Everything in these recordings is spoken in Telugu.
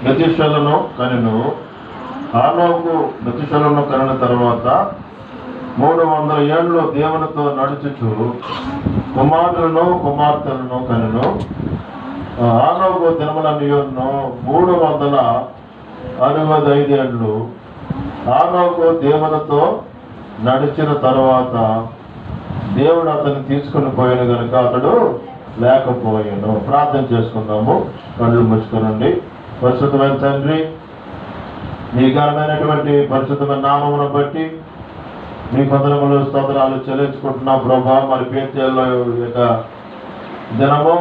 మెతుషెలను కనెను. హానోకు మెతుషెలను కనిన తర్వాత 300 ఏళ్ళు దేవునితో నడుచుచు కుమారులను కుమార్తెలను కనెను. హానోకు దినములన్నీయును 365 ఏళ్ళు. హానోకు దేవునితో నడిచిన తర్వాత దేవుడు అతన్ని తీసుకుని పోయాను కనుక అతడు లేకపోయాను. ప్రార్థన చేసుకుందాము. కళ్ళు మూసుకునండి. పరిశుద్ధమైన తండ్రి, మీ ఘనమైనటువంటి పరిశుద్ధమైన నామమును బట్టి మీ వందనములు స్తోత్రాలు చెల్లించుకుంటున్నాం ప్రభా. మరి పేర్చేలో యొక్క దినము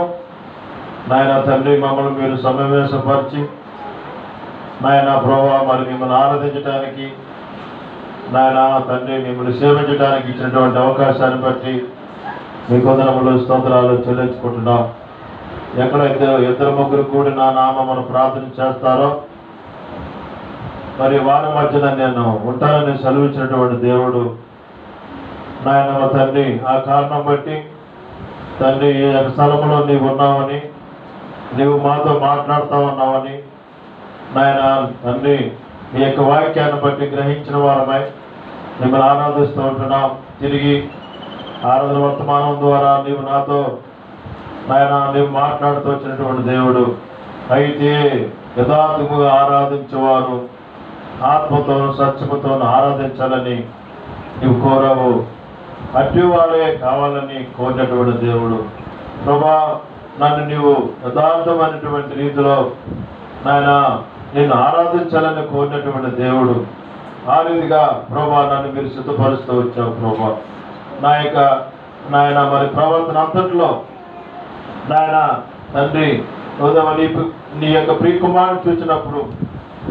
నాయన తండ్రి మమ్మల్ని మీరు సమావేశపరిచి నాయన ప్రభా మరి మిమ్మల్ని ఆరాధించడానికి నాయన తండ్రి మిమ్మల్ని సేవించడానికి ఇచ్చినటువంటి అవకాశాన్ని బట్టి మీ వందనములు స్తోత్రాలు చెల్లించుకుంటున్నాం. ఎక్కడైతే ఇద్దరు ముగ్గురు కూడి నా నామమును ప్రార్థన చేస్తారో మరి వారి మధ్యన నేను ఉంటానని సెలవిచ్చినటువంటి దేవుడు నాయన తండ్రి, ఆ కారణం బట్టి తండ్రి ఈ యొక్క స్థలంలో నీవు ఉన్నావని, నీవు మాతో మాట్లాడుతూ ఉన్నావని నాయన తండ్రి ఈ యొక్క వాక్యాన్ని బట్టి గ్రహించిన వారమై మిమ్మల్ని ఆరాధిస్తూ ఉంటున్నాం. తిరిగి ఆరాధన వర్తమానం ద్వారా నీవు నాతో నాయన నీవు మాట్లాడుతూ వచ్చినటువంటి దేవుడు. అయితే యథార్థముగా ఆరాధించేవారు ఆత్మతోనూ సత్యముతోనూ ఆరాధించాలని నీవు కోరావు. అట్టివారే కావాలని కోరినటువంటి దేవుడు. ప్రభా నన్ను నీవు యథార్థమైనటువంటి రీతిలో నాయన నేను ఆరాధించాలని కోరినటువంటి దేవుడు. ఆ రీతిగా ప్రభా నన్ను మీరు సిద్ధపరుస్తూ వచ్చావు ప్రభా. నా యొక్క నాయన మరి ప్రవర్తన అంతట్లో నాయన తండ్రి నీ యొక్క ప్రియకుమారుని చూసినప్పుడు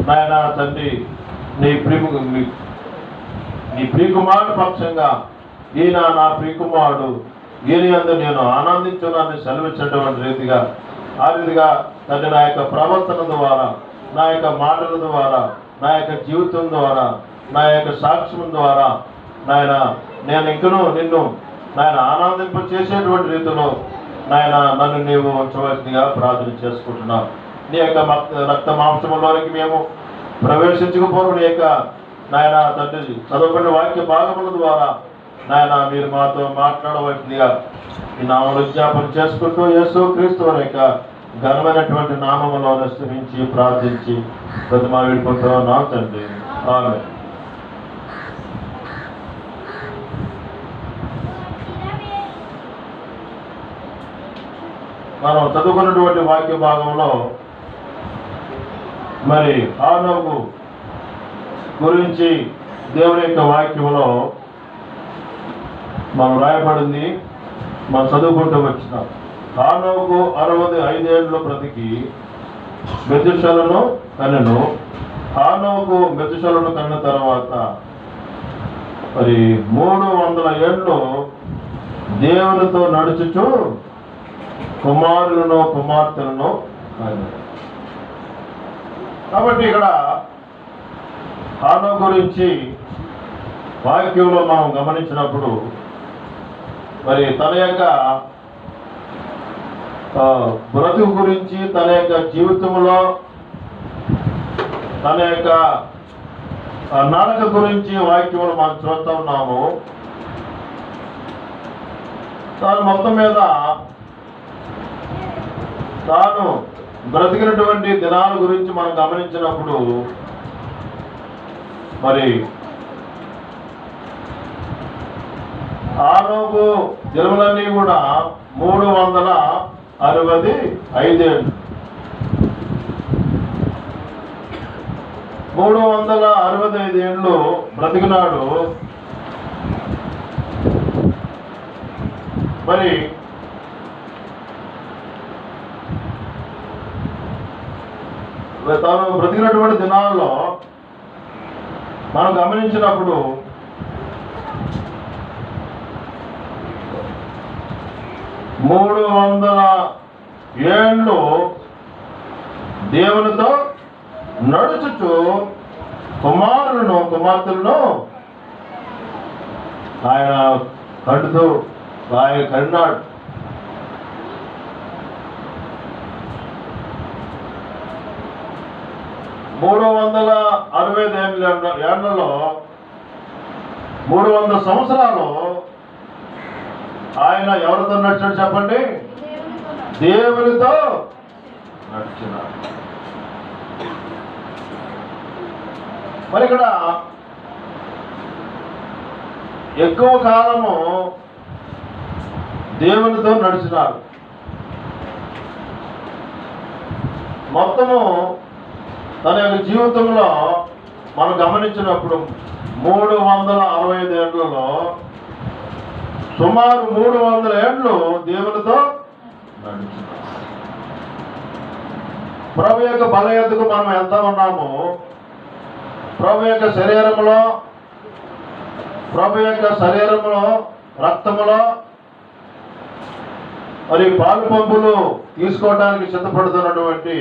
నాయన తండ్రి నీ ప్రియకుమారుడు పక్షంగా ఈయన నా ప్రియకుమారుడు, ఈయన యందు నేను ఆనందించున్నాను సెలవిచ్చినటువంటి రీతిగా ఆ రీతిగా తండ్రి నా యొక్క ప్రవర్తన ద్వారా, నా యొక్క మాటల ద్వారా, నా యొక్క జీవితం ద్వారా, నా యొక్క సాక్ష్యం ద్వారా నాయన నేను ఇంకనూ నిన్ను నాయన ఆనందింప చేసేటువంటి రీతిలో నాయన నన్ను నీవు ఉంచవలసిందిగా ప్రార్థన చేసుకుంటున్నావు. నీ యొక్క రక్త మాంసంలోనికి మేము ప్రవేశించకపోవడం నీ యొక్క నాయన తండ్రి చదువుకునే వాక్య భాగముల ద్వారా నాయన మీరు మాతో మాట్లాడవలసిందిగా ఈ నామములు విజ్ఞాపన చేసుకుంటూ యేసు క్రీస్తు వారి యొక్క ఘనమైనటువంటి నామములో స్తుతించి ప్రార్థించి ప్రతిమా వేడుకుంటున్నాం తండ్రి. ఆమేన్. మనం చదువుకున్నటువంటి వాక్య భాగంలో మరి హానోకు గురించి దేవుని యొక్క వాక్యంలో మనం రాయబడింది, మనం చదువుకుంటూ వచ్చినాం. హానోకు 65 ఏళ్ళు బ్రతికి మెతుషెలను కనెను. హానోకు మెతుషెలను కనిన తర్వాత మరి 300 ఏళ్ళు దేవునితో నడుచుచు కుమారులను కుమార్తెలను కనెను. కాబట్టి ఇక్కడ హానోకు గురించి వాక్యంలో మనం గమనించినప్పుడు మరి తన యొక్క బ్రతుకు గురించి, తన యొక్క జీవితంలో తన యొక్క నడక గురించి వాక్యంలో మనం చూస్తూ ఉన్నాము. తాను మొత్తం మీద తాను బ్రతికినటువంటి దినాల గురించి మనం గమనించినప్పుడు మరి హానోకు దినములన్నీ కూడా 365 ఏళ్ళు. 365 ఏళ్ళు బ్రతికినాడు. మరి తాను బ్రతికినటువంటి దినాల్లో మనం గమనించినప్పుడు 300 ఏళ్ళు దేవునితో నడుచుచు కుమారులను కుమార్తెలను ఆయన కడుతూ ఆయన కన్నాడు. 365 ఏళ్లలో 300 సంవత్సరాలు ఆయన ఎవరితో నడిచాడు చెప్పండి? దేవునితో నడిచినాడు. మరి ఇక్కడ ఎక్కువ కాలము దేవునితో నడిచినాడు. మొత్తము తన యొక్క జీవితంలో మనం గమనించినప్పుడు 365 ఏళ్లలో సుమారు 300 ఏళ్ళు దేవునితో నడిచినాడు. ప్రభు యొక్క బల యొద్దకు మనం ఎంత ఉన్నాము? ప్రభు యొక్క శరీరములో రక్తములో మరి పాలు పంపులు తీసుకోవడానికి సిద్ధపడుతున్నటువంటి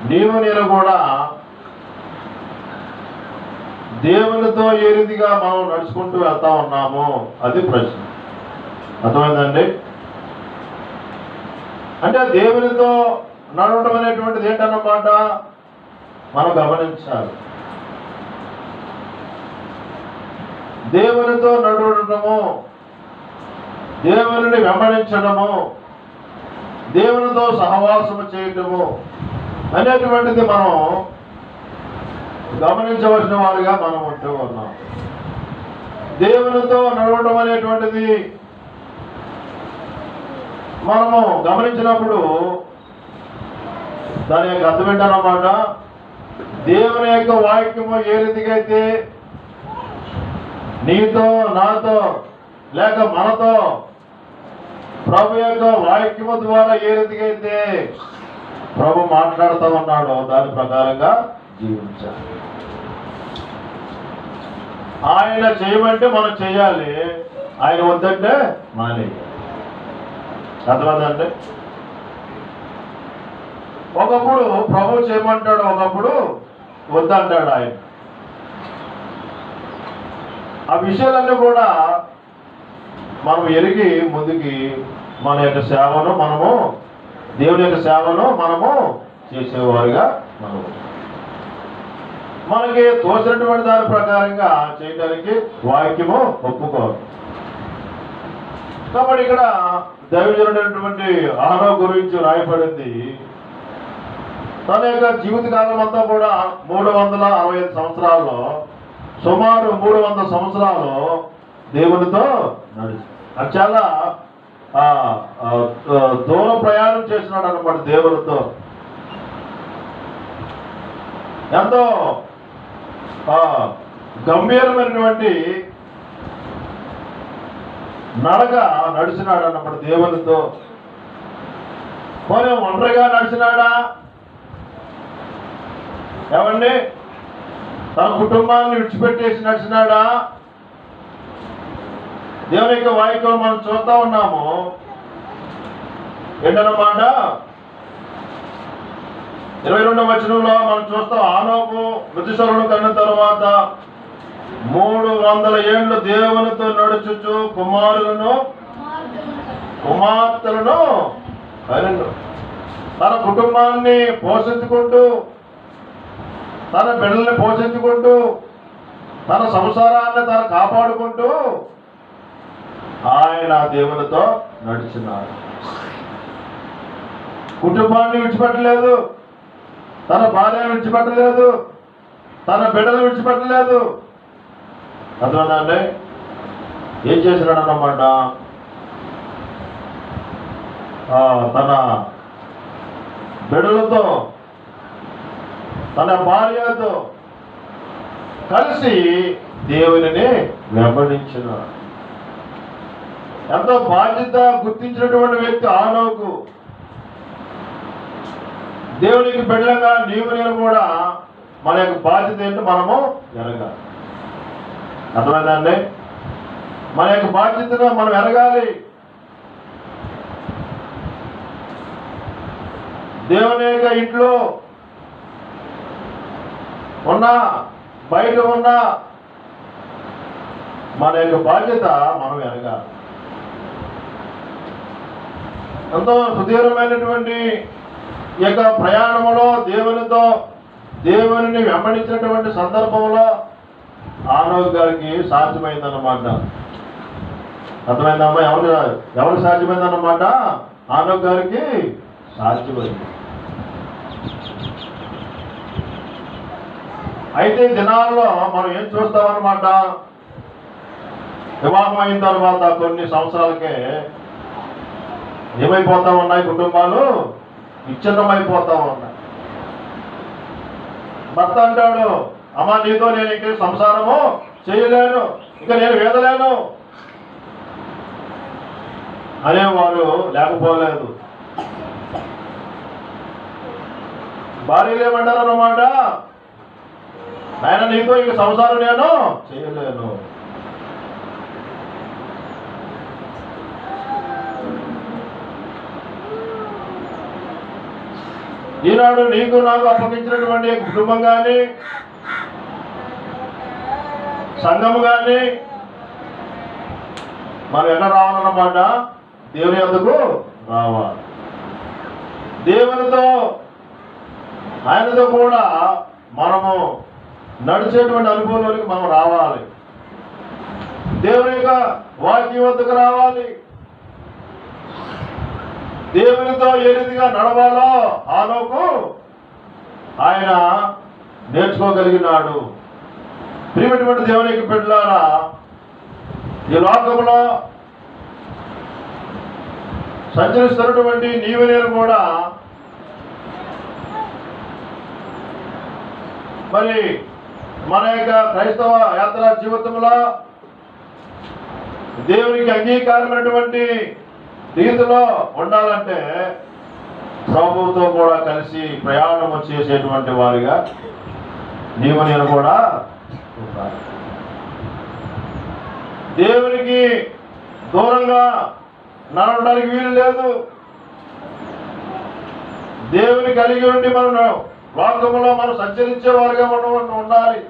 నీవు నేను కూడా దేవునితో ఏ రీతిగా మనం నడుచుకుంటూ వెళ్తా ఉన్నాము? అది ప్రశ్న. అర్థమైందండి? అంటే దేవునితో నడవడం అనేటువంటిది ఏంటన్నమాట మనం గమనించాలి. దేవునితో నడవడము, దేవుని వెంబడించడము, దేవునితో సహవాసము చేయటము అనేటువంటిది మనం గమనించవలసిన వారిగా మనం ఉంటూ ఉన్నాం. దేవునితో నడవడం అనేటువంటిది మనము గమనించినప్పుడు దాని యొక్క అర్థం ఏంటన్నమాట? దేవుని యొక్క వాక్యము ఏ రీతిగా అయితే నీతో నాతో లేక మనతో ప్రభు యొక్క వాక్యము ద్వారా ఏ రీతిగా అయితే ప్రభు మాట్లాడుతూ ఉన్నాడో దాని ప్రకారంగా జీవించాలి. ఆయన చేయమంటే మనం చేయాలి, ఆయన వద్దంటే మానేయాలి. అర్థమైందండి? ఒకప్పుడు ప్రభు చేయమంటాడు, ఒకప్పుడు వద్దంటాడు ఆయన. ఆ విషయాలన్నీ కూడా మనం ఎరిగి ముందుకి మన యొక్క సేవను మనము దేవుని యొక్క సేవను మనము చేసేవారుగా మనకి తోచినటువంటి దాని ప్రకారంగా చేయడానికి వాక్యము ఒప్పుకోరు. కాబట్టి ఇక్కడ దైవజనుడైనటువంటి ఆనో గురించి రాయబడింది. తన యొక్క జీవితకాలం అంతా కూడా 365 సంవత్సరాల్లో సుమారు 300 సంవత్సరాలు దేవునితో నడిచి అది చాలా దూర ప్రయాణం చేసినాడు అన్నమాట. దేవునితో ఎంతో గంభీరమైనటువంటి నడక నడిచినాడు అన్నమాట దేవునితో. పోనీ ఒంటరిగా నడిచినాడా? ఏమండి, తన కుటుంబాన్ని విడిచిపెట్టేసి నడిచినాడా? దేవుని యొక్క వాక్యం మనం చూస్తా ఉన్నాము. ఏంటన్నమాట 22వ వచనంలో మనం చూస్తాం. ఆనోకు మృతుశరుడు కన్న తరువాత 300 ఏళ్ళు దేవునితో నడుచుచు కుమార్తెలను కనెను. తన కుటుంబాన్ని పోషించుకుంటూ, తన బిడ్డల్ని పోషించుకుంటూ, తన సంసారాన్ని తను కాపాడుకుంటూ ఆయన దేవునితో నడిచినాడు. కుటుంబాన్ని విడిచిపెట్టలేదు, తన భార్యను విడిచిపెట్టలేదు, తన బిడ్డను విడిచిపెట్టలేదు. అర్థమైందండి? ఏం చేసినాడు అన్నమాట? తన బిడ్డలతో తన భార్యతో కలిసి దేవునిని వెంబడించినాడు. ఎంతో బాధ్యత గుర్తించినటువంటి వ్యక్తి ఆనోకు. దేవునికి బిడ్డలుగా నీవు నేను కూడా మన యొక్క బాధ్యత ఏంటో మనము ఎరగాలి. అర్థమైందండి? మన యొక్క బాధ్యతను మనం ఎరగాలి. దేవుని యొక్క ఇంట్లో ఉన్నా బయట ఉన్నా మన యొక్క బాధ్యత మనం ఎరగాలి. ఎంతో సుదీర్ఘమైనటువంటి ఈ యొక్క ప్రయాణంలో దేవునిని వెంబడించినటువంటి సందర్భంలో ఆనోకు గారికి సాధ్యమైందన్నమాట. అర్థమైందమ్మా? ఎవరికి సాధ్యమైందన్నమాట? ఆనోకు గారికి సాధ్యమైంది. అయితే దినాల్లో మనం ఏం చూస్తామన్నమాట, వివాహం అయిన తర్వాత కొన్ని సంవత్సరాలకే ఏమైపోతా ఉన్నాయి, కుటుంబాలు విచ్ఛిన్నమైపోతా ఉన్నాయి. భర్త అంటాడు, అమ్మా నీతో నేను ఇంక సంసారము చేయలేను, ఇంకా నేను వేదలేను అనేవారు లేకపోలేదు. భార్యలు ఏమంటారు అన్నమాట, ఆయన నీతో ఇంక సంసారం నేను చేయలేను. ఈనాడు నీకు నాకు అప్పగించినటువంటి కుటుంబం కానీ సంఘం కానీ మనం ఎలా రావాలన్నమాట, దేవుని యొద్దకు రావాలి. దేవునితో ఆయనతో కూడా మనము నడిచేటువంటి అనుభవంలోనికి మనం రావాలి. దేవుని యొక్క వాక్యం వద్దకు రావాలి. దేవునితో ఏ రీతిగా నడవాలో ఆనోకు ఆయన నేర్చుకోగలిగినాడు. ప్రియమైనటువంటి దేవునికి బిడ్డలారా, ఈ లోకంలో సంచరిస్తున్నటువంటి నీవు నేను కూడా మరి మన యొక్క క్రైస్తవ యాత్రా జీవితంలో దేవునికి అంగీకారమైనటువంటి రీతిలో ఉండాలంటే ప్రభువుతో కూడా కలిసి ప్రయాణం చేసేటువంటి వారిగా నీవు నేను కూడా ఉండాలి. దేవునికి దూరంగా నడవడానికి వీలు లేదు. దేవుని కలిగి ఉండి మనం లోకంలో మనం సంచరించే వారిగా ఉండాలి.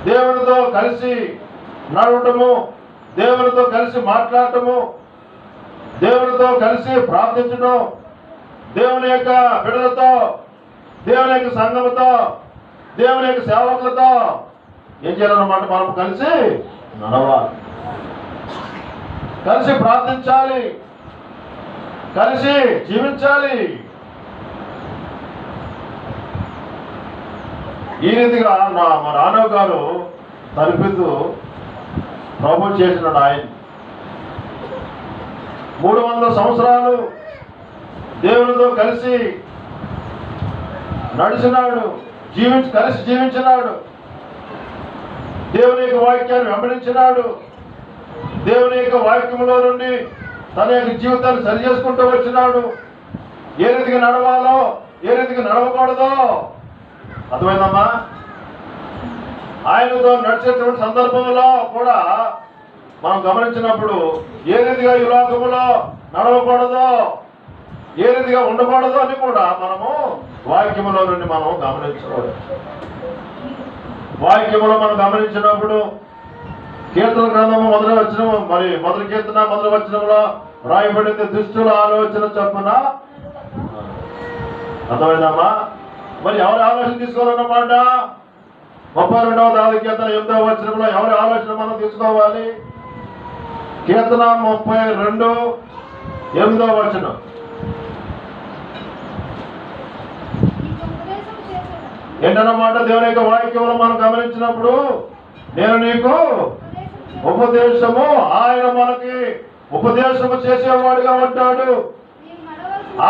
దేవునితో కలిసి నడవటము, దేవునితో కలిసి మాట్లాడటము, దేవునితో కలిసి ప్రార్థించడం, దేవుని యొక్క బిడ్డలతో, దేవుని యొక్క సంఘముతో, దేవుని యొక్క సేవకులతో ఏం చేయాలన్నమాట, మనం కలిసి నడవాలి, కలిసి ప్రార్థించాలి, కలిసి జీవించాలి. ఈ రీతిగా మన ఆనోకు గారు తలుపుతూ ప్రభు చేసినాడు. ఆయన 300 సంవత్సరాలు దేవునితో కలిసి నడిచినాడు, కలిసి జీవించినాడు, దేవుని యొక్క వాక్యాన్ని వెంబడించినాడు, దేవుని యొక్క వాక్యంలో నుండి తన యొక్క జీవితాన్ని సరి చేసుకుంటూ వచ్చినాడు. ఏ రీతిగా నడవాలో, ఏ రీతిగా నడవకూడదో అర్థమైందమ్మా? ఆయనతో నడిచేటువంటి సందర్భంలో కూడా మనం గమనించినప్పుడు ఏ రీతిగా ఈ లోకములో నడవకూడదో, ఏ రీతిగా ఉండకూడదో అని కూడా మనము వాక్యములో నుండి మనం గమనించుకోవచ్చు. వాక్యములో మనం గమనించినప్పుడు కీర్తన గ్రంథము మొదటి కీర్తన మొదటి వచనంలో రాయబడింది, దుష్టుల ఆలోచన చొప్పున. అర్థమైందమ్మా? మరి ఎవరి ఆలోచన తీసుకోవాలన్నమాట? 32వ దావీదు కీర్తన 8వ వచనంలో ఎవరి ఆలోచన మనం తీసుకోవాలి? కీర్తన 32 8వ వచనం. ఏంటన్నమాట? దేవుని యొక్క వాక్యంలో మనం గమనించినప్పుడు, నేను నీకు ఉపదేశము, ఆయన మనకి ఉపదేశము చేసేవాడుగా ఉంటాడు,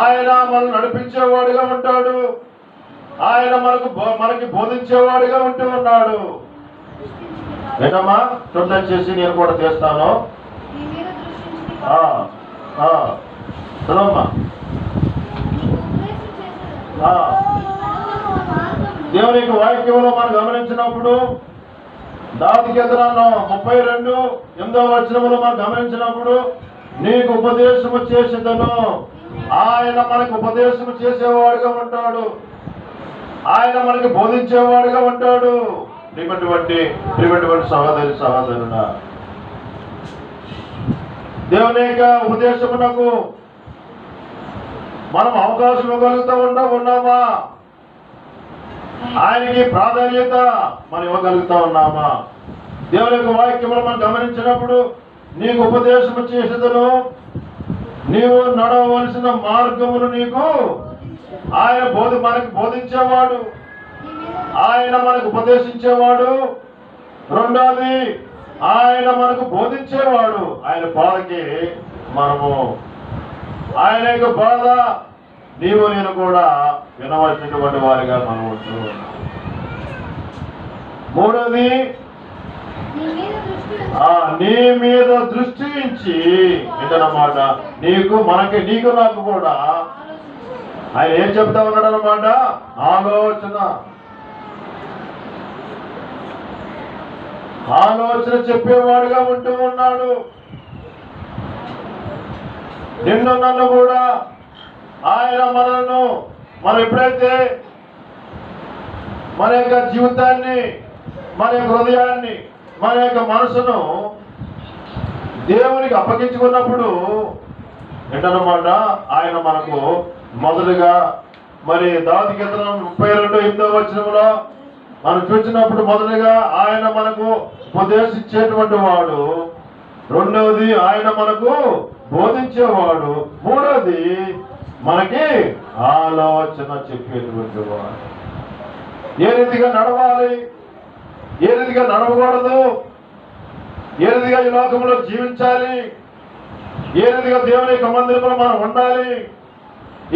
ఆయన మనల్ని నడిపించేవాడుగా ఉంటాడు, ఆయన మనకి బోధించేవాడుగా ఉంటూ ఉన్నాడు. ఏంటమ్మా? చూద్దాం చేసి నేను కూడా చేస్తాను. చదవమ్మా. దేవుని యొక్క వాక్యంలో మనం గమనించినప్పుడు దావీదు కీర్తన 32 8వ వచనంలో మనం గమనించినప్పుడు, నీకు ఉపదేశము చేసేదను, ఆయన మనకు ఉపదేశము చేసేవాడుగా ఉంటాడు, ఆయన మనకి బోధించేవాడుగా ఉంటాడు. ప్రియమైనటువంటి సహోదరుడా, దేవుని యొక్క ఉపదేశమునకు మనం అవకాశం ఇవ్వగలుగుతూ ఉన్నామా? ఆయనకి ప్రాధాన్యత మనం ఇవ్వగలుగుతా ఉన్నామా? దేవుని యొక్క వాక్యములు మనం గమనించినప్పుడు, నీకు ఉపదేశము చేసేదను, నీవు నడవలసిన మార్గమును నీకు ఆయన మనకు బోధించేవాడు, ఆయన మనకు ఉపదేశించేవాడు. రెండోది, ఆయన మనకు బోధించేవాడు. ఆయన బాధకి మనము ఆయన యొక్క బాధ నీవు నేను కూడా వినవలసినటువంటి వారిగా మనం ఉంటూ ఉన్నాం. మూడోది, నీ మీద దృష్టి ఉంచి ఏంటన్నమాట, నీకు నాకు కూడా ఆయన ఏం చెప్తా ఉన్నాడు అన్నమాట, ఆలోచన చెప్పేవాడుగా ఉంటూ ఉన్నాడు. నిన్ను నన్ను కూడా ఆయన మనం ఎప్పుడైతే మన యొక్క జీవితాన్ని, మన యొక్క హృదయాన్ని, మన యొక్క మనసును దేవునికి అప్పగించుకున్నప్పుడు ఏంటన్నమాట, ఆయన మనకు మొదలుగా మరి దావీదు కీర్తన 32:8 మనం చూసినప్పుడు మొదలుగా ఆయన మనకు ఉపదేశించేటువంటి వాడు. రెండవది, ఆయన మనకు బోధించేవాడు. మూడవది, మనకి ఆలోచన చెప్పేటువంటి వాడు. ఏ రీతిగా నడవాలి, ఏ రీతిగా నడవకూడదు, ఏ రీతిగా ఈ లోకంలో జీవించాలి, ఏ రీతిగా దేవుని యొక్క మందిరంలో మనం ఉండాలి,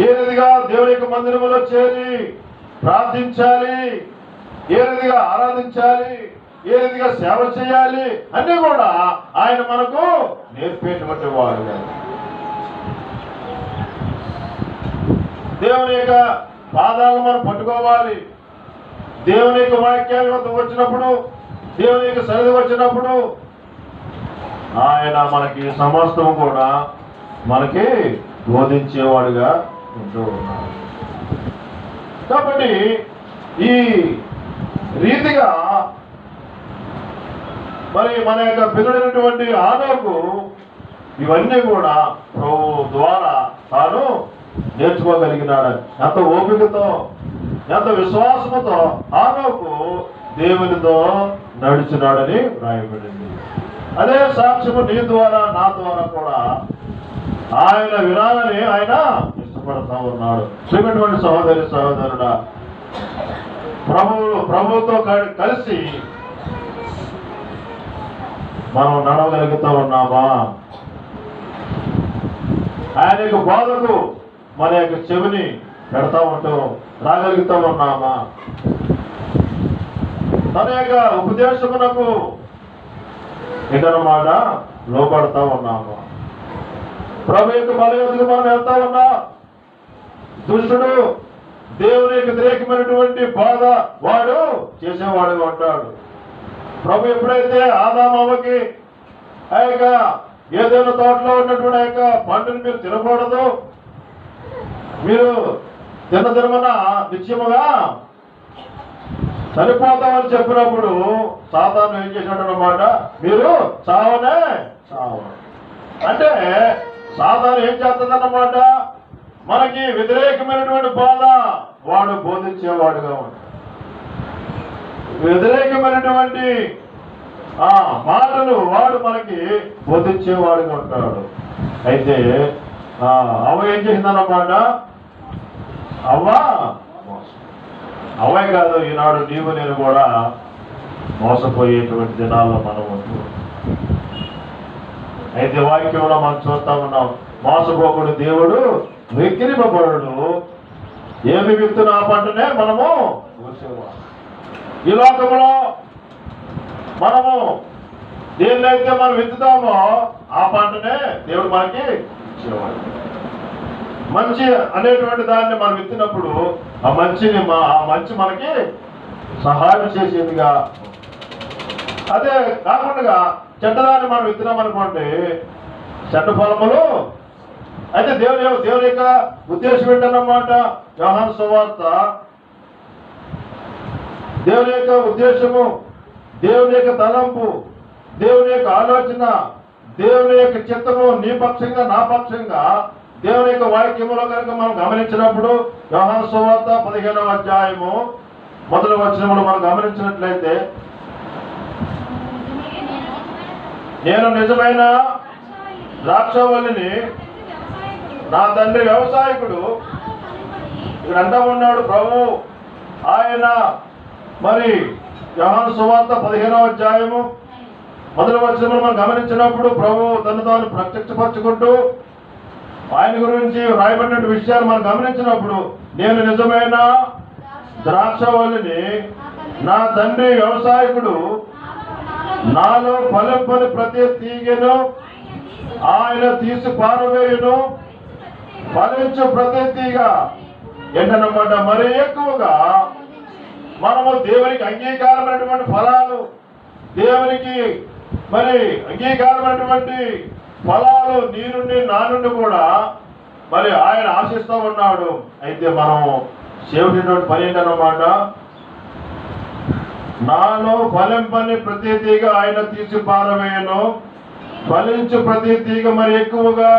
ఏ రీతిగా దేవుని యొక్క మందిరంలో చేరి ప్రార్థించాలి, ఏ రీతిగా ఆరాధించాలి, ఏ రీతిగా సేవ చేయాలి అన్నీ కూడా ఆయన మనకు నేర్పేటువంటి వాడు. దేవుని యొక్క పాదాలను మనం పట్టుకోవాలి. దేవుని యొక్క వాక్యాలు వచ్చినప్పుడు, దేవుని యొక్క సన్నిధి వచ్చినప్పుడు ఆయన మనకి సమస్తం కూడా మనకి బోధించేవాడుగా ఉంటూ ఉన్నాడు. కాబట్టి ఈ రీతిగా మరి మన యొక్క పిల్లడైనటువంటి ఆనోకు ఇవన్నీ కూడా ప్రభు ద్వారా తాను నేర్చుకోగలిగినాడు. ఎంత ఓపికతో, ఎంత విశ్వాసముతో ఆనోకు దేవునితో నడిచినాడని రాయబడింది. అదే సాక్ష్యము నీ ద్వారా, నా ద్వారా కూడా ఆయన వినాలని ఆయన ఇష్టపడతా ఉన్నాడు. శ్రీమటువంటి సహోదరి సహోదరుడా, ప్రభువుతో కలిసి మనం నడవగలుగుతూ ఉన్నామా? ఆయన యొక్క బాధకు మన యొక్క చెవిని పెడతా ఉంటూ రాగలుగుతూ ఉన్నామా? తన యొక్క ఉపదేశమునకు ఇదన్నమాట లోపడతా ఉన్నామా? ప్రభు యొక్క బలయోధకు మనం వెళ్తా ఉన్నా, దుష్టుడు దేవుని యొక్క వ్యతిరేకమైనటువంటి బాధ వాడు చేసేవాడుగా ఉంటాడు. ప్రభు ఎప్పుడైతే ఆదామవ్వకి ఆ యొక్క ఏదైనా తోటలో ఉన్నటువంటి ఆ యొక్క పంటను మీరు తినకూడదు, మీరు తినమన నిత్యముగా చనిపోతామని చెప్పినప్పుడు సాతాను ఏం చేశాడు అన్నమాట, మీరు చావనే చావు అంటే సాతాను ఏం చేస్తుందన్నమాట, మనకి వ్యతిరేకమైనటువంటి బాధ వాడు బోధించేవాడుగా ఉంటాడు. వ్యతిరేకమైనటువంటి మాటలు వాడు మనకి బోధించేవాడుగా ఉంటాడు. అయితే అవ్వ ఏం చేసిందన్నమాట, అవ్వే కాదు, ఈనాడు నీవు నేను కూడా మోసపోయేటువంటి దినాల్లో మనం ఉంటూ. అయితే వాక్యంలో మనం చూస్తా ఉన్నాం, మోసపోకుడు దేవుడు వెక్కిరింపబడు, ఏమి విత్తున ఆ పంటనే మనము కోసేవాడు. ఈ లోకంలో మనము దేన్నైతే మనం విత్తుతామో ఆ పంటనే దేవుడు మనకి ఇచ్చేవాడు. మంచి అనేటువంటి దాన్ని మనం విత్తినప్పుడు ఆ మంచి మనకి సహాయం చేసేదిగా. అదే కాకుండా చెడ్డదాన్ని మనం విత్తినామనుకోండి, చెడ్డ ఫలములు. అయితే దేవుని యొక్క ఉద్దేశం ఏంటన్నమాట, యోహాను సువార్త, దేవుని యొక్క ఉద్దేశము, దేవుని యొక్క తలంపు, దేవుని యొక్క ఆలోచన, దేవుని యొక్క చిత్తము నీ పక్షంగా నా పక్షంగా దేవుని యొక్క వాక్యములో కనుక మనం గమనించినప్పుడు యోహాను సువార్త 15వ అధ్యాయము మొదటి వచనములో మనం గమనించినట్లయితే, నేను నిజమైన ద్రాక్షవల్లిని, నా తండ్రి వ్యవసాయకుడు. ఇక్కడ అంటా ఉన్నాడు ప్రభు. ఆయన మరి యోహాను సువార్త 15వ అధ్యాయము మొదటి వచనములు మనం గమనించినప్పుడు ప్రభు తను తాను ప్రత్యక్షపరచుకుంటూ ఆయన గురించి రాయబడిన విషయాలు మనం గమనించినప్పుడు, నేను నిజమైన ద్రాక్షవల్లిని, నా తండ్రి వ్యవసాయకుడు, నాలో ఫలింపని ప్రతి తీగను ఆయన తీసి పారవేయును, ఫలించు ప్రతి తీగ ఏంటన్నమాట మరి ఎక్కువగా మనము దేవునికి అంగీకారమైనటువంటి ఫలాలు, దేవునికి మరి అంగీకారమైనటువంటి ఫలాలు నీ నుండి నా నుండి కూడా మరి ఆయన ఆశిస్తూ ఉన్నాడు. అయితే మనం చేయవలసినటువంటి పని ఏంటన్నమాట, నాలో ఫలింపని ప్రతి తీగ ఆయన తీసి పారవేయను, ఫలించు ప్రతి తీగ మరి ఎక్కువగా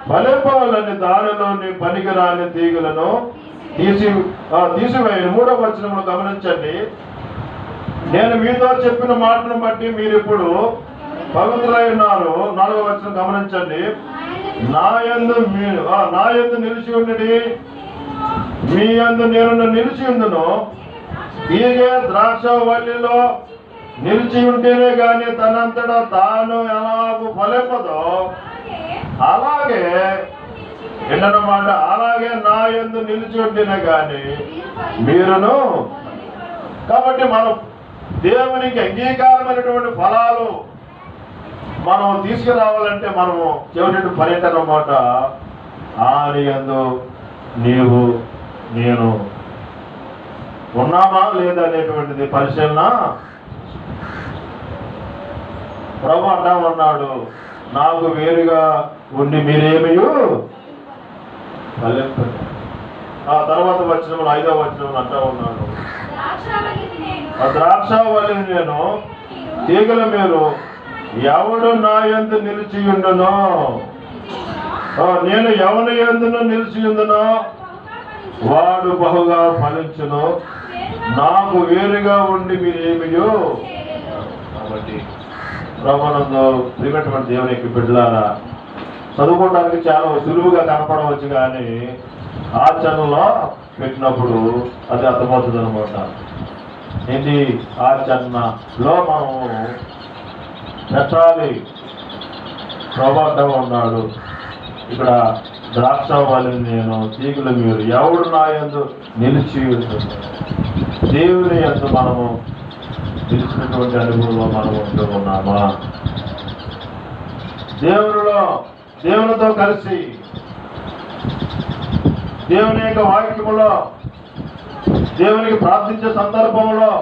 ఫలింపవలని దానిలోని పనికిరాని తీగలను తీసివేయను. 3వ వచనమును గమనించండి. నేను మీతో చెప్పిన మాటను బట్టి మీరు ఇప్పుడు పవిత్రులై ఉన్నారు. 4వ వచనం గమనించండి. నా యందు నిలిచి ఉండి మీ యందు నేను నిలిచి ఉందును. తీగే ద్రాక్షవల్లిలో నిలిచి ఉంటేనే గాని తనంతటా తాను ఎలాగూ ఫలింపదో అలాగే ఏంటన్నమాట, అలాగే నా యందు నిలిచి ఉంటేనే గాని మీరును. కాబట్టి మనం దేవునికి అంగీకారమైనటువంటి ఫలాలు మనం తీసుకురావాలంటే మనము చేయటువంటి పని ఏంటన్నమాట, ఆయన యందు నీవు నేను ఉన్నామా లేదా అనేటువంటిది పరిశీలన. ప్రభు అంటా ఉన్నాడు, నాకు వేరుగా ఉండి మీరేమియు ఫలింపండి. ఆ తర్వాత వచనములు 5వ వచనములు అంటా ఉన్నాడు, ఆ ద్రాక్షవల్లిని నేను, తీగల మీరు, ఎవడు నా యందు నిలిచి ఉండునో, నేను ఎవరి యందును నిలిచి ఉండునో వాడు బహుగా ఫలించును, నాకు వేరుగా ఉండి మీరేమియో. కాబట్టి ప్రభునందు ప్రియమైనటువంటి దేవుని యొక్క బిడ్డలారా, చదువుకోవడానికి చాలా సులువుగా కనపడవచ్చు, కానీ ఆచరణలో పెట్టినప్పుడు అది అర్థమవుతుంది అనమాట. ఏంటి ఆచరణలో మనము పెట్టాలి. ప్రభావం ఉన్నాడు ఇక్కడ, ద్రాక్షవల్లిని నేను, తీగలు మీరు, ఎవడు నా యందు నిలిచి దేవుని యందు మనము నిలిచినటువంటి అనుభవంలో మనం ఉంటూ ఉన్నామా? దేవునితో కలిసి దేవుని యొక్క వాక్యములో, దేవునికి ప్రార్థించే సందర్భంలో,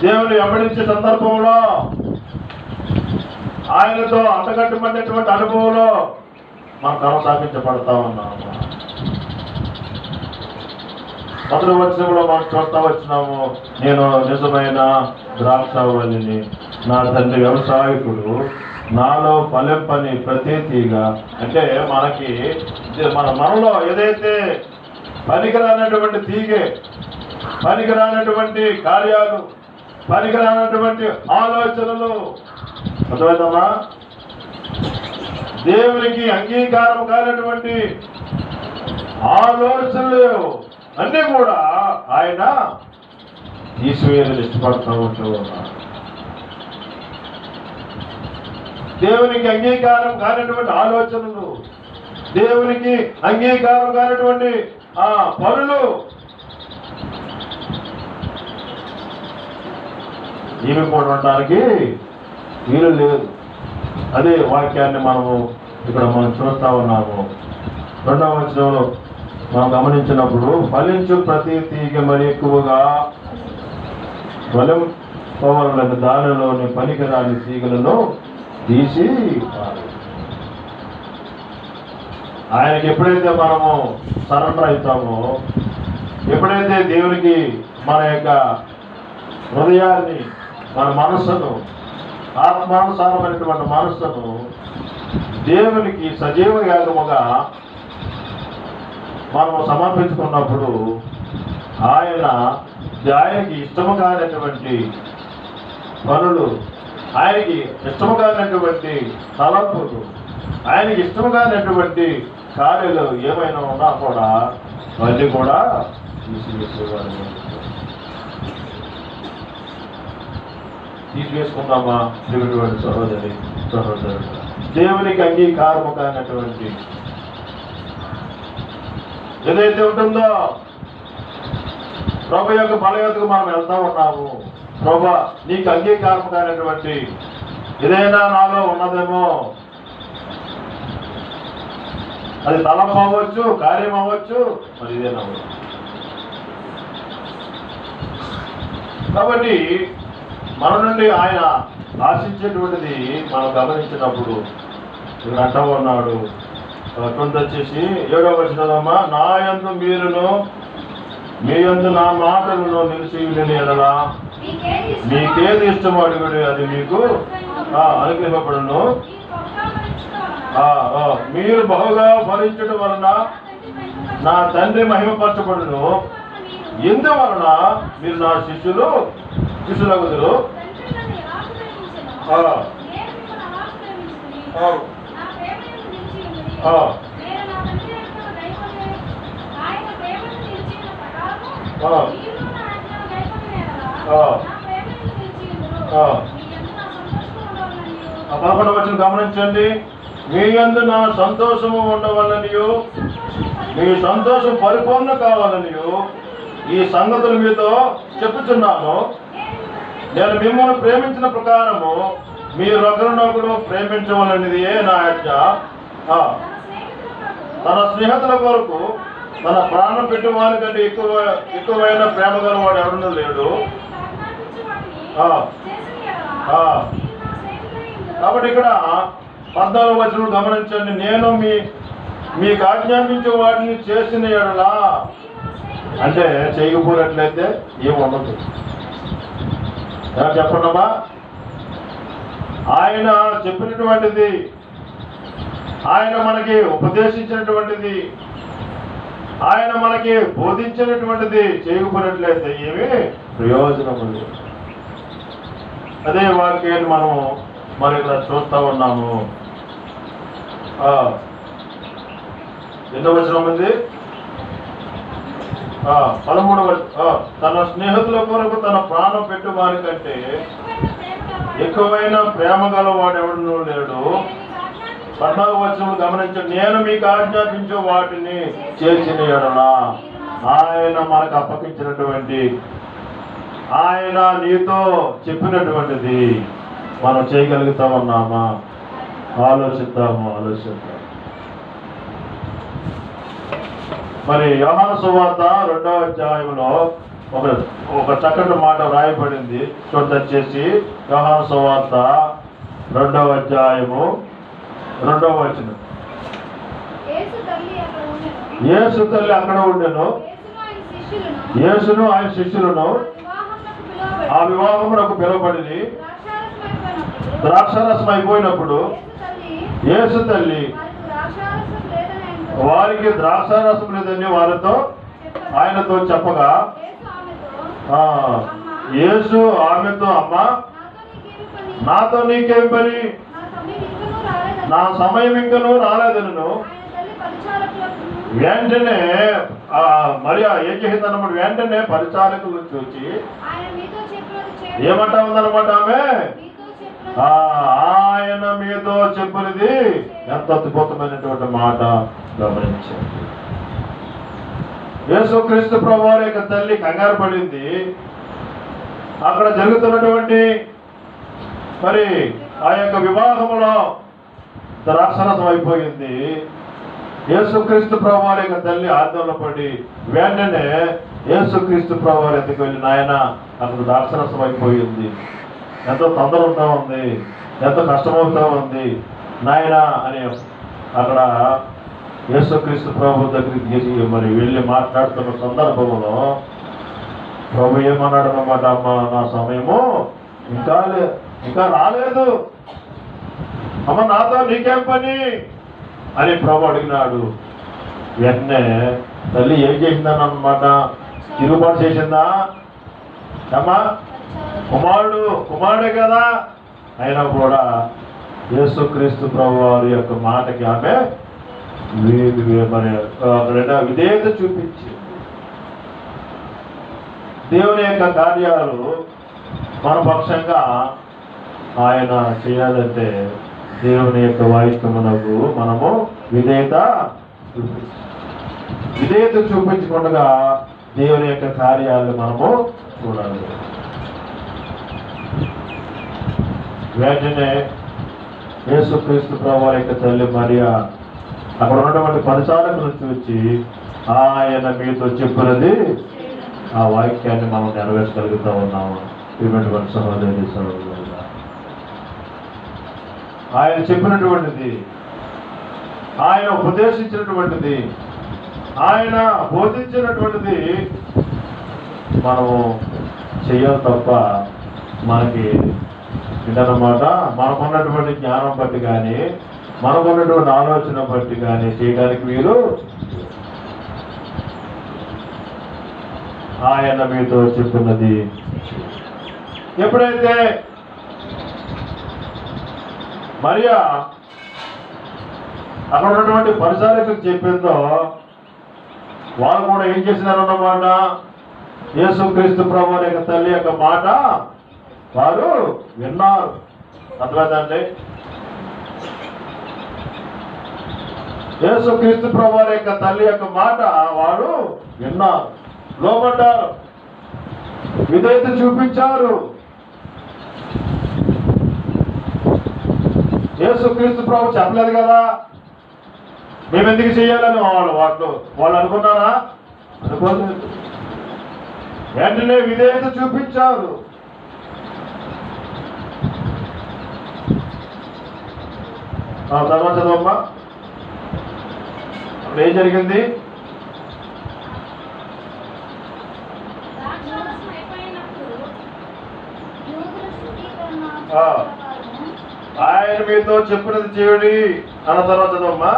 దేవుని వెంబడించే సందర్భంలో, ఆయనతో అంటగట్టబడినటువంటి అనుభవంలో మనం కొనసాగించబడతా ఉన్నాము. మొదటి వచనంలో మనం చూస్తా వచ్చినాము, నేను నిజమైన ద్రాక్షవల్లిని, నా తండ్రి వ్యవసాయకుడు, నాలో ఫలింపని ప్రతి తీగ. అంటే మనలో ఏదైతే పనికిరానటువంటి తీగే, పనికిరానటువంటి కార్యాలు, పనికిరానటువంటి ఆలోచనలు, అర్థమవుతామా, దేవునికి అంగీకారం కానటువంటి ఆలోచనలు అన్నీ కూడా ఆయన తీసివేయాలని ఇష్టపడుతూ ఉంటూ ఉన్నారు. దేవునికి అంగీకారం కానటువంటి ఆలోచనలు, దేవునికి అంగీకారం కానటువంటి పనులు ఇవి కూడా ఉండడానికి వీలు లేదు. అదే వాక్యాన్ని మనం చూస్తా ఉన్నాము. 2వ వచనంలో మనం గమనించినప్పుడు, ఫలించు ప్రతి తీగ మరి ఎక్కువగా ఫలింపవలెను, దానిలోని పనికిరాని తీగలను తీసి. ఆయనకి ఎప్పుడైతే మనము సరెండర్ అవుతామో, ఎప్పుడైతే దేవునికి మన యొక్క హృదయాన్ని, మన మనస్సును, ఆత్మానుసారమైనటువంటి మనస్సును దేవునికి సజీవ యాగముగా మనము సమర్పించుకున్నప్పుడు ఆయనకి ఇష్టము కానటువంటి పనులు, ఆయనకి ఇష్టము కానటువంటి తలంపులు, ఆయనకి ఇష్టము కానటువంటి కార్యాలు ఏమైనా ఉన్నా కూడా అవన్నీ కూడా తీసివేసుకుందామా? దేవుడి సహోదరి సహోదరుడు, దేవునికి అంగీకారము కానటువంటి ఏదైతే ఉంటుందో ప్రభు యొక్క బలయోతకు మనం వెళ్తా ఉన్నాము. ప్రభు నీకు అంగీకారం కానటువంటి ఏదైనా నాలో ఉన్నదేమో, అది తలంపు అవ్వచ్చు, కార్యం అవ్వచ్చు, మరి ఇదేనా అవ్వచ్చు. కాబట్టి మన నుండి ఆయన ఆశించేటువంటిది మనం గమనించినప్పుడు ఇక్కడ అంటా ఉన్నాడు. కొంత వచ్చేసి 7వ వచనమా, నా యందు మీరును మీ యందు నా మాటలను నిలిచి ఎడలా మీకేది ఇష్టమో అడుగుడు, అది మీకు అనుగ్రహపడును. మీరు బహుగా ఫలించడం వలన నా తండ్రి మహిమపరచబడును. ఎందువలన మీరు నా శిష్యులగుదురు. పదకొండవ వచనం గమనించండి. మీ యందు నా సంతోషము ఉండవాలనియు మీ సంతోషం పరిపూర్ణ కావాలనియు ఈ సంగతులు మీతో చెప్పుచున్నాను. నేను మిమ్మల్ని ప్రేమించిన ప్రకారము మీరు ఒకరినొకరు ప్రేమించవలనిది నా ఆజ్ఞ. తన స్నేహితుల కొరకు తన ప్రాణం పెట్టి వారి కంటే ఎక్కువైన ప్రేమ గల వాడు ఎవడనూ లేడు. కాబట్టి ఇక్కడ 14వ వచనం గమనించండి. నేను మీకు ఆజ్ఞాపించే వాటిని చేసిన ఎడలా, అంటే చేయకపోయినట్లయితే ఏముండదు. చెప్పండమ్మా, ఆయన చెప్పినటువంటిది, ఆయన మనకి ఉపదేశించినటువంటిది, ఆయన మనకి బోధించినటువంటిది చేయకపోయినట్లయితే ఏమీ ప్రయోజనం ఉంది. అదే వాక్యాన్ని మనం ఇక్కడ చూస్తూ ఉన్నాము. ఎన్నో వచనం ఉంది? 13వ. తన స్నేహితుల కొరకు తన ప్రాణం పెట్టు వారి కంటే ఎక్కువైన ప్రేమ గల వాడెవడనూ లేడు. 14వ వచనం గమనించండి. నేను మీకు ఆజ్ఞాపించే వాటిని చేసిన ఎడలా, ఆయన మనకు అప్పగించినటువంటి, ఆయన నీతో చెప్పినటువంటిది మనం చేయగలుగుతా ఉన్నామా? ఆలోచిద్దాం. మరి యోహాను సువార్త 2వ అధ్యాయంలో ఒక చక్కటి మాట రాయబడింది. చూడొచ్చేసి యోహాను సువార్త 2వ అధ్యాయము 2వ వచనం. యేసు తల్లి అక్కడ ఉండెను, యేసును ఆయన శిష్యులను ఆ వివాహమునకు పిలువబడి ద్రాక్షారసం అయిపోయినప్పుడు యేసు తల్లి వారికి ద్రాక్షారసం లేదని వారితో ఆయనతో చెప్పగా, యేసు ఆమెతో, అమ్మా నాతో నీకేం పని, నా సమయం ఇంకనూ రాలేదను. వెంటనే ఏకహితనప్పుడు వెంటనే పరిచారకులు చూచి ఏమంటా ఉందన్నమాట ఆమె, ఆయన మీతో చెప్పినది ఎంత అద్భుతమైనటువంటి మాట గమనించండి. యేసుక్రీస్తు ప్రభువారి యొక్క తల్లి కంగారు పడింది. అక్కడ జరుగుతున్నటువంటి మరి ఆ యొక్క వివాహంలో ద్రాక్షరసం అయిపోయింది. యేసుక్రీస్తు ప్రభువారి యొక్క తల్లి ఆందోళన పడి వెంటనే యేసుక్రీస్తు ప్రభువారి ఎద్దకు వెళ్ళి, నాయన అక్కడ ద్రాక్షరసం అయిపోయింది, ఎంతో తొందర అవుతా ఉంది, ఎంతో కష్టమవుతా ఉంది నాయన అని అక్కడ యేసుక్రీస్తు ప్రభు దగ్గరికి మరి వెళ్ళి మాట్లాడుతున్న సందర్భంలో ప్రభు ఏమన్నాడు అన్నమాట, అమ్మ నా సమయము ఇంకా రాలేదు, అమ్మ నాతో నీకేం పని అని ప్రభు అడిగినాడు. వెంటనే తల్లి ఏం చేసిందని అన్నమాట, తిరుగుబాటు చేసిందా? అమ్మా కుమారుడే కదా, అయినా కూడా యేసుక్రీస్తు ప్రభు వారి యొక్క మాటకి ఆమె మరి విధేయత చూపించి దేవుని యొక్క కార్యాలు మన పక్షంగా ఆయన చేయాలంటే దేవుని యొక్క వాక్యమునకు మనము విధేయత చూపించకుండా దేవుని యొక్క కార్యాలు మనము చూడాలి. వెంటనే యేసుక్రీస్తు ప్రభువు యొక్క తల్లి మరియా అక్కడ ఉన్నటువంటి పరిచారకులను చూచి ఆయన మీతో చెప్పినది ఆ వాక్యాన్ని మనం నెరవేర్చగలుగుతా ఉన్నాము. ఇటువంటి సహోదరి సహోదరులుగా ఆయన చెప్పినటువంటిది, ఆయన ఉపదేశించినటువంటిది, ఆయన బోధించినటువంటిది మనము చెయ్యాలి తప్ప మనకి ఇదన్నమాట మనకున్నటువంటి జ్ఞానం బట్టి కానీ మనకున్నటువంటి ఆలోచన బట్టి కానీ చేయడానికి మీరు ఆయన మీతో చెప్తున్నది. ఎప్పుడైతే మరియా అక్కడ ఉన్నటువంటి పరిచారకులకు చెప్పిందో వాళ్ళు కూడా ఏం చేసినారన్నమాట, యేసుక్రీస్తు ప్రభువు యొక్క తల్లి యొక్క మాట వారు విన్నారు. అర్థమైందండి? యేసుక్రీస్తు ప్రభువు యొక్క తల్లి యొక్క మాట వారు విన్నారు, లోబడ్డారు, విధేయత చూపించారు. యేసుక్రీస్తు ప్రభు చెప్పలేదు కదా మేము ఎందుకు చేయాలని వాళ్ళు అనుకున్నారా? అనుకోలేదు. వెంటనే విధేయత చూపించారు. తర్వాత చదవమ్మా, అప్పుడు ఏం జరిగింది? ఆయన మీతో చెప్పినది చేయుడి అన్న తర్వాత చదవమ్మా.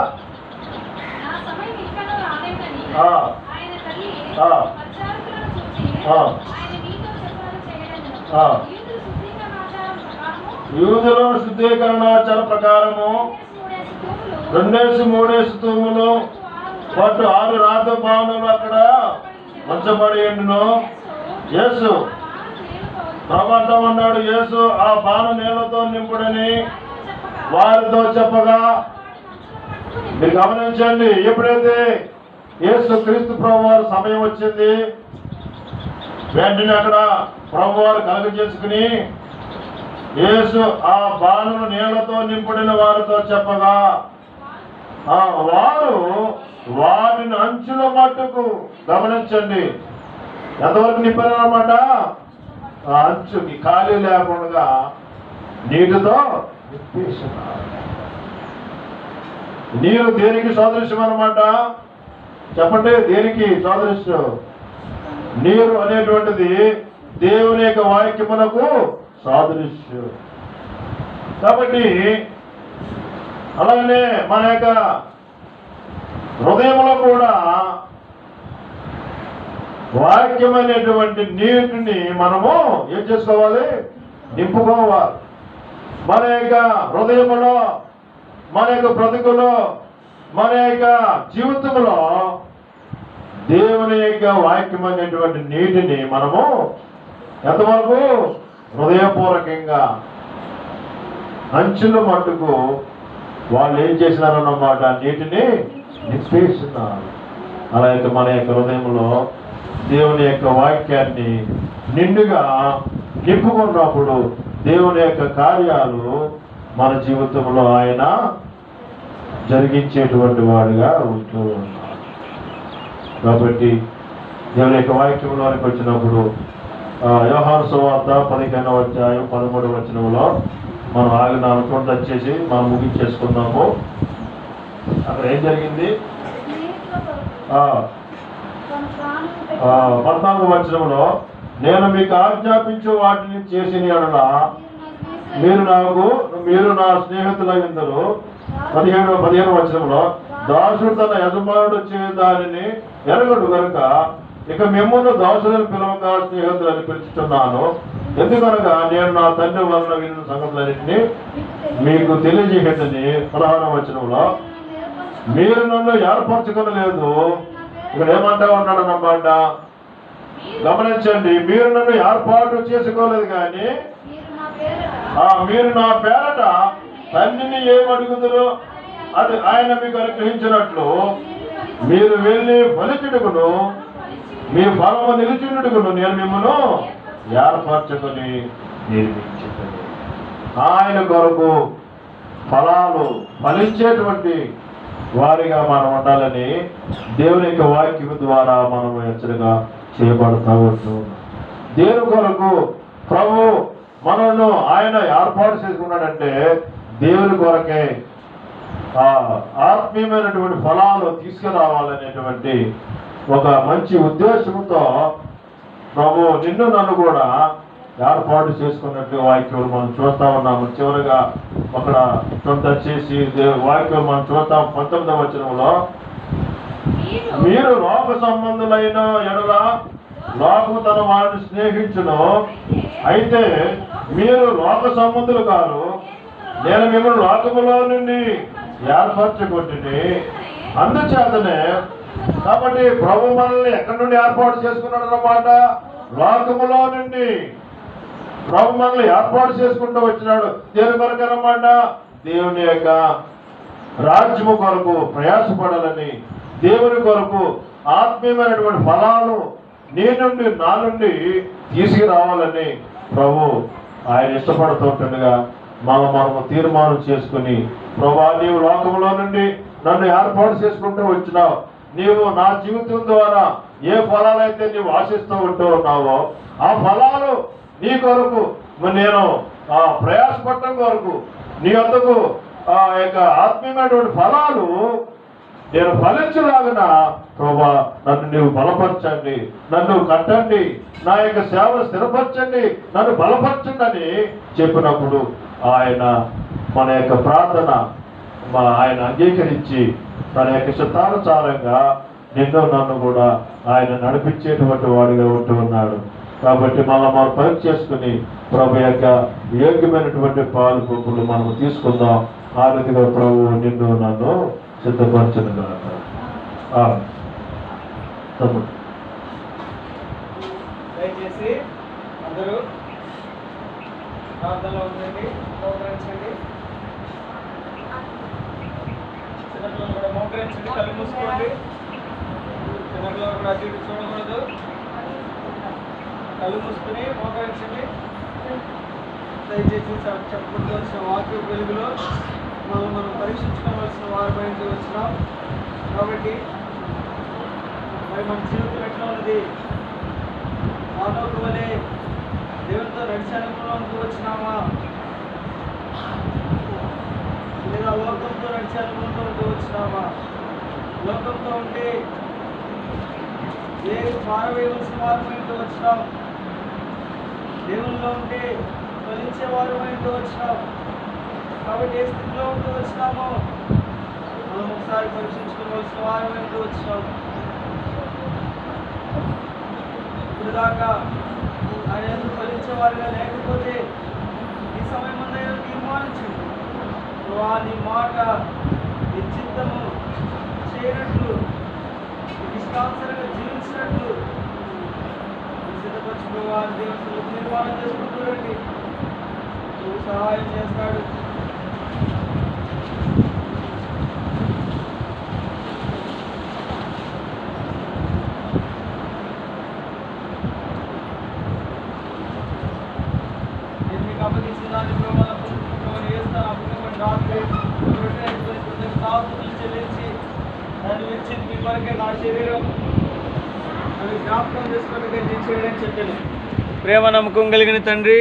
యూదుల శుద్ధీకరణాచార ప్రకారము 2-3 తూములు పట్టు 6 రాతి బాణులు అక్కడ ఉంచబడి ఉండును. యేసు ప్రబంధం అన్నాడు. యేసు ఆ బాణు నీళ్లతో నింపుడని వారితో చెప్పగా, మీరు గమనించండి, ఎప్పుడైతే యేసు క్రీస్తు ప్రభు వారి సమయం వచ్చింది, వెంటనే అక్కడ ప్రభు వారు కలుగ చేసుకుని యేసు ఆ బాణును నీళ్లతో నింపుడిన వారితో చెప్పగా వారు వాటిని అంచుల మట్టుకు, గమనించండి, ఎంతవరకు నింపారన్నమాట, ఆ అంచుకి ఖాళీ లేకుండా నీటితో నింపేస్తున్నారు. నీరు దేనికి సాదృశ్యం అన్నమాట? చెప్పండి, దేనికి సాదృశ్యం? నీరు అనేటువంటిది దేవుని యొక్క వాక్యమునకు సాదృశ్యం. కాబట్టి అలానే మన యొక్క హృదయంలో కూడా వాక్యమైనటువంటి నీటిని మనము ఏం చేసుకోవాలి? నింపుకోవాలి. మన యొక్క హృదయంలో, మన యొక్క బ్రతుకులో, మన యొక్క జీవితంలో దేవుని యొక్క వాక్యమైనటువంటి నీటిని మనము ఎంతవరకు? హృదయపూర్వకంగా అంచుల మట్టుకు వాళ్ళు ఏం చేసినారన్నమాట, నీటిని నింపేస్తున్నారు. అలాగే మన యొక్క హృదయంలో దేవుని యొక్క వాక్యాన్ని నిండుగా నింపుకున్నప్పుడు దేవుని యొక్క కార్యాలు మన జీవితంలో ఆయన జరిగించేటువంటి వాడుగా ఉంటూ ఉన్నాడు. కాబట్టి దేవుని యొక్క వాక్యంలోనికి వచ్చినప్పుడు యోహాను సువార్త 15వ అధ్యాయం 13వ వచనంలో మనం ఆగినాను. చూడండి, వచ్చేసి మనం ముగించేసుకుందాము. అక్కడ ఏం జరిగింది? 14వ వచనంలో, నేను మీకు ఆజ్ఞాపించు వాటిని చేసిన యెడల మీరు నా స్నేహితులైందరు. 15 వచనంలో, దాసుడు తన యజమానుడు చే దానిని ఎరగడు కనుక ఇక మిమ్మల్ని దాసులను పిలవక స్నేహితులని పిలుచుతున్నాను. ఎందుకనగా నేను నా తండ్రి వలన విన్న సంగతులన్నింటినీ మీకు తెలియజేయదని. 16వ వచనంలో, మీరు నన్ను ఏర్పరచుకోలేదు. ఇక్కడ ఏమంటా ఉన్నాడు అన్నమాట. గమనించండి, మీరు నన్ను ఏర్పాటు చేసుకోలేదు కానీ మీరు నా పేరట తండ్రిని ఏమడుగుదురు అది ఆయన మీకు అనుగ్రహించినట్లు మీరు వెళ్ళి ఫలిచుడుకును మీ ఫలము నిలిచినట్టుకును నేను మిమ్మల్ని ఏర్పరచుకొని నిర్మించుకుని. ఆయన కొరకు ఫలాలు ఫలించేటువంటి వారిగా మనం ఉండాలని దేవుని యొక్క వాక్యం ద్వారా మనం హెచ్చరికగా చేయబడతా ఉంటున్నాం. దేవుని కొరకు ప్రభు మనను ఆయన ఏర్పాటు చేసుకున్నాడంటే దేవుని కొరకే ఆత్మీయమైనటువంటి ఫలాలు తీసుకురావాలనేటువంటి ఒక మంచి ఉద్దేశంతో ప్రభు నిన్ను నన్ను కూడా ఏర్పాటు చేసుకున్నట్లు వాక్యం మనం చూస్తా ఉన్నాము. చివరిగా అక్కడ చేసి వాక్యం మనం చూస్తాం. 19వ వచనంలో, మీరు లోక సంబంధులైన ఎడల లోకము తన వారిని స్నేహించును, అయితే మీరు లోక సంబంధులు కాదు, నేను మిమ్మల్ని లోకములో నుండి ఏర్పరచుకుంటుని. అందుచేతనే కాబట్టి ప్రభు మనల్ని ఎక్కడి నుండి ఏర్పాటు చేసుకున్నాడు అన్నమాట? లోకములో నుండి ప్రభు మనల్ని ఏర్పాటు చేసుకుంటూ వచ్చినాడు. దేని కొరకు అన్నమాట? దేవుని యొక్క రాజ్యము కొరకు ప్రయాసపడాలని, దేవుని కొరకు ఆత్మీయమైనటువంటి ఫలాలు నీ నుండి నా నుండి తీసుకురావాలని ప్రభు ఆయన ఇష్టపడుతుంటుండగా మనము తీర్మానం చేసుకుని, ప్రభా నీవు లోకంలో నుండి నన్ను ఏర్పాటు చేసుకుంటూ వచ్చినావు, నీవు నా జీవితం ద్వారా ఏ ఫలాలైతే నీవు ఆశిస్తూ ఉంటూ ఉన్నావో ఆ ఫలాలు నీ కొరకు నేను ప్రయాసపడటం కొరకు నీ వద్దకు యొక్క ఆత్మీయమైనటువంటి ఫలాలు నేను ఫలించలాగిన ప్రభా నన్ను నీవు బలపరచండి, నన్ను కట్టండి, నా యొక్క సేవను స్థిరపరచండి, నన్ను బలపరచండి అని చెప్పినప్పుడు ఆయన మన యొక్క ప్రార్థన ఆయన అంగీకరించి తన యొక్క చిత్తానుసారంగా నిన్ను నన్ను కూడా ఆయన నడిపించేటువంటి వాడిగా ఉంటూ ఉన్నాడు. కాబట్టి మనం పరీక్ష చేసుకుని ప్రభు యొక్క యోగ్యమైనటువంటి పాలు పంపులు మనము తీసుకుందాం. ఆ రీతిగా ప్రభు నిన్ను నన్ను సిద్ధపరచను కాక. దయచేసి అందరూ ప్రార్థనలో ఉండండి, మోకరించండి. చిన్నపిల్లలు కూడా మోకరించండి, కళ్ళు మూసుకోండి. చిన్నపిల్లలు కూడా అటు ఇటు చూడకూడదు, కళ్ళు మూసుకుని మోకరించండి. దయచేసి చెప్పుకోవాల్సిన వాక్య వెలుగులో మనం పరీక్షించుకోవాల్సిన వారి బయటకు వచ్చినాం. కాబట్టి మరి మన జీవితం ఎట్లా ఉన్నది? మానవుల వలె దేవునితో నడిచే అనుభవంలోకి వచ్చినామా, లేదా లోకంతో నడిచే అనుభవంతో వచ్చినామా? లోకంతో ఉంటే పారవేయవలసిన వారి బయటకు వచ్చినాం, దేవుల్లో ఉంటే ఫలించే వారి బయటకు వచ్చినాం. కాబట్టి ఏ స్థితిలో ఉంటూ వచ్చినామో మనం ఒకసారి పరీక్షించుకోవాల్సిన వారి బయటకు వచ్చినాం. ఇప్పుడు దాకా ఆయన ఎందుకు ఫలించే వారిగా లేకపోతే ఈ సమయం ముందు తీర్మానించండి, నీ మాట నీ చిత్తము చేయనట్లు ఇష్టానుసారంగా జీవించినట్లు సిద్ధపరచుకోవాలి. దేవుడు నిర్మాణం చేసుకుంటాడండి, నువ్వు సహాయం చేస్తాడు. నేను మీకు అప్పగించిన దాన్ని చెల్లించి దాన్ని ఇచ్చింది మీ కొరకే నా శరీరం అది జ్ఞాపకం చేసుకుని చేయడం చెప్పాను. ప్రేమ నమ్మకం కలిగిన తండ్రి,